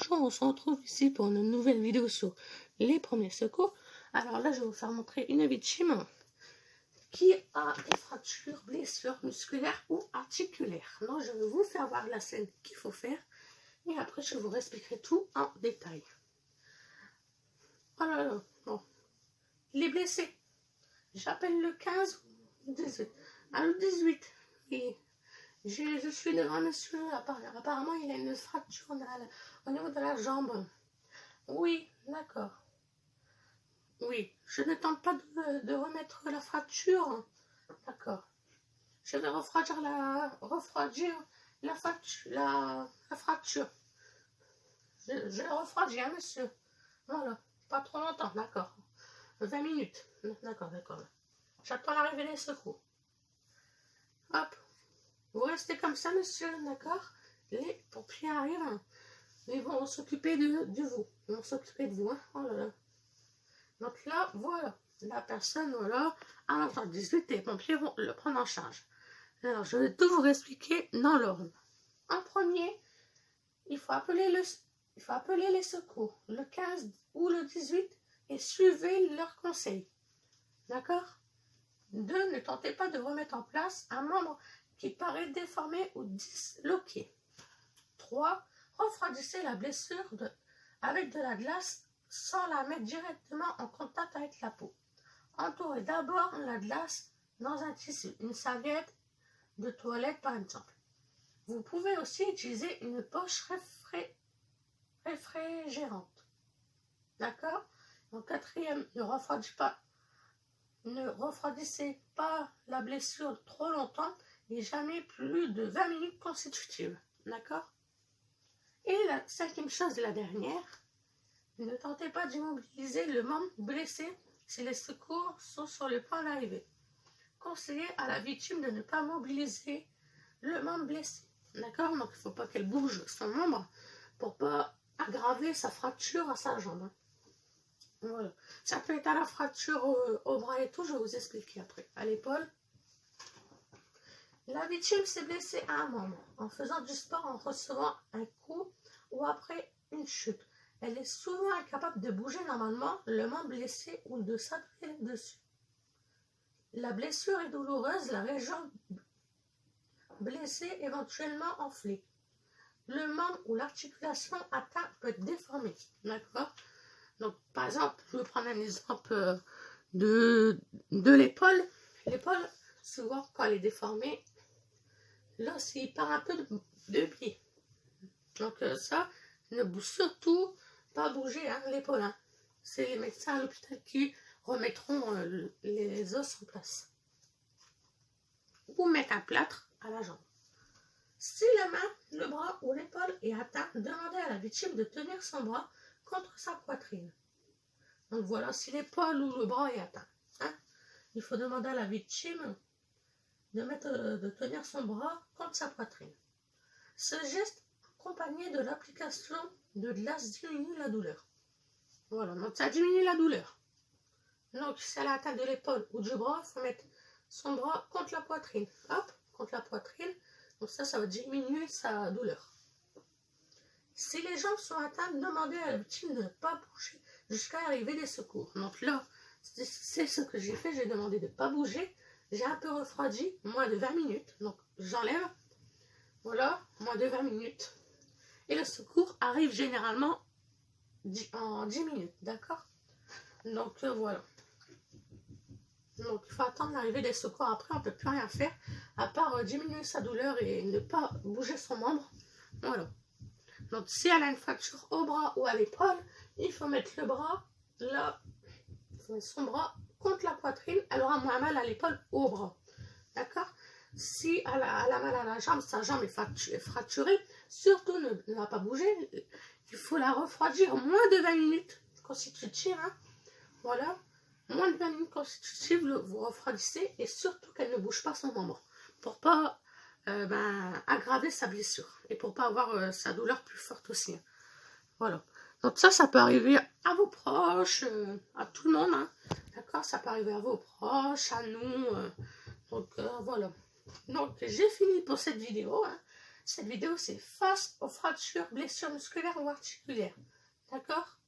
Bonjour, on se retrouve ici pour une nouvelle vidéo sur les premiers secours. Alors là, je vais vous faire montrer une victime qui a des fractures, blessures musculaires ou articulaires. Donc, je vais vous faire voir la scène qu'il faut faire et après, je vous expliquerai tout en détail. Oh là là, bon, il est blessé. J'appelle le 15 ou 18. Ah, le 18, et je suis devant monsieur, apparemment il a une fracture au niveau de la jambe. Oui, d'accord. Oui, je ne tente pas de remettre la fracture. D'accord. Je vais refroidir la fracture. Je la refroidis, hein, monsieur. Voilà, pas trop longtemps, d'accord. 20 minutes. D'accord, d'accord. J'attends l'arrivée des secours. Hop. Vous restez comme ça, monsieur, d'accord? Les pompiers arrivent. Ils vont s'occuper de vous. Ils vont s'occuper de vous, hein. Oh là là. Donc là, voilà. La personne, voilà, à l'entrée 18, les pompiers vont le prendre en charge. Alors, je vais tout vous expliquer dans l'ordre. En premier, il faut appeler les secours, le 15 ou le 18, et suivez leurs conseils. D'accord? 2. Ne tentez pas de remettre en place un membre qui paraît déformé ou disloqué. 3. Refroidissez la blessure avec de la glace sans la mettre directement en contact avec la peau. Entourez d'abord la glace dans un tissu, une serviette de toilette par exemple. Vous pouvez aussi utiliser une poche réfrigérante. D'accord? Donc 4e, ne refroidissez pas la blessure trop longtemps et jamais plus de 20 minutes consécutives. D'accord? Et la 5e chose, la dernière, ne tentez pas d'immobiliser le membre blessé si les secours sont sur le point d'arriver. Conseillez à la victime de ne pas mobiliser le membre blessé. D'accord? Donc il ne faut pas qu'elle bouge son membre pour ne pas aggraver sa fracture à sa jambe. Voilà. Ça peut être à la fracture au bras et tout, je vais vous expliquer après. À l'épaule. La victime s'est blessée à un membre en faisant du sport, en recevant un coup ou après une chute. Elle est souvent incapable de bouger normalement le membre blessé ou de s'appuyer dessus. La blessure est douloureuse, la région blessée éventuellement enflée. Le membre ou l'articulation atteinte peut être déformée. D'accord? Donc, par exemple, je vais prendre un exemple de l'épaule. L'épaule, souvent, quand elle est déformée, l'os, il part un peu de pied. Donc, ça, ne bouge surtout pas bouger hein, l'épaule. Hein. C'est les médecins à l'hôpital qui remettront les os en place. Ou mettre un plâtre à la jambe. Si la main, le bras ou l'épaule est atteint, demandez à la victime de tenir son bras contre sa poitrine. Donc voilà, si l'épaule ou le bras est atteint, hein, il faut demander à la victime de tenir son bras contre sa poitrine. Ce geste accompagné de l'application de glace diminue la douleur. Voilà, donc ça diminue la douleur. Donc si elle est atteinte de l'épaule ou du bras, il faut mettre son bras contre la poitrine. Hop, contre la poitrine. Donc ça va diminuer sa douleur. Si les jambes sont atteintes, demandez à la victime de ne pas bouger jusqu'à l'arrivée des secours. Donc là, c'est ce que j'ai fait. J'ai demandé de ne pas bouger. J'ai un peu refroidi, moins de 20 minutes. Donc j'enlève. Voilà, moins de 20 minutes. Et le secours arrive généralement en 10 minutes. D'accord? Donc voilà. Donc il faut attendre l'arrivée des secours. Après, on ne peut plus rien faire à part diminuer sa douleur et ne pas bouger son membre. Voilà. Donc si elle a une fracture au bras ou à l'épaule, il faut mettre le bras là, son bras contre la poitrine. Elle aura moins mal à l'épaule ou au bras. D'accord? Si elle a mal à la jambe, sa jambe est fracturée, surtout ne va pas bouger. Il faut la refroidir moins de 20 minutes consécutives. Hein. Voilà. Moins de 20 minutes consécutives, vous refroidissez et surtout qu'elle ne bouge pas son membre pour pas aggraver sa blessure et pour pas avoir sa douleur plus forte aussi. Hein. Voilà. Donc ça peut arriver à vos proches, à tout le monde. Hein. D'accord? Ça peut arriver à vos proches, à nous. Donc voilà. Donc j'ai fini pour cette vidéo. Hein. Cette vidéo, c'est face aux fractures, blessures musculaires ou articulaires. D'accord?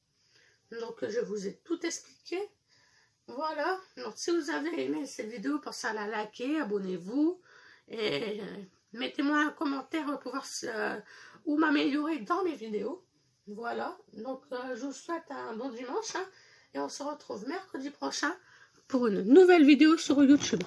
Donc, je vous ai tout expliqué. Voilà. Donc, si vous avez aimé cette vidéo, pensez à la liker, abonnez-vous. Et mettez-moi un commentaire pour pouvoir ou m'améliorer dans mes vidéos. Voilà. Donc, je vous souhaite un bon dimanche. Hein, et on se retrouve mercredi prochain pour une nouvelle vidéo sur YouTube.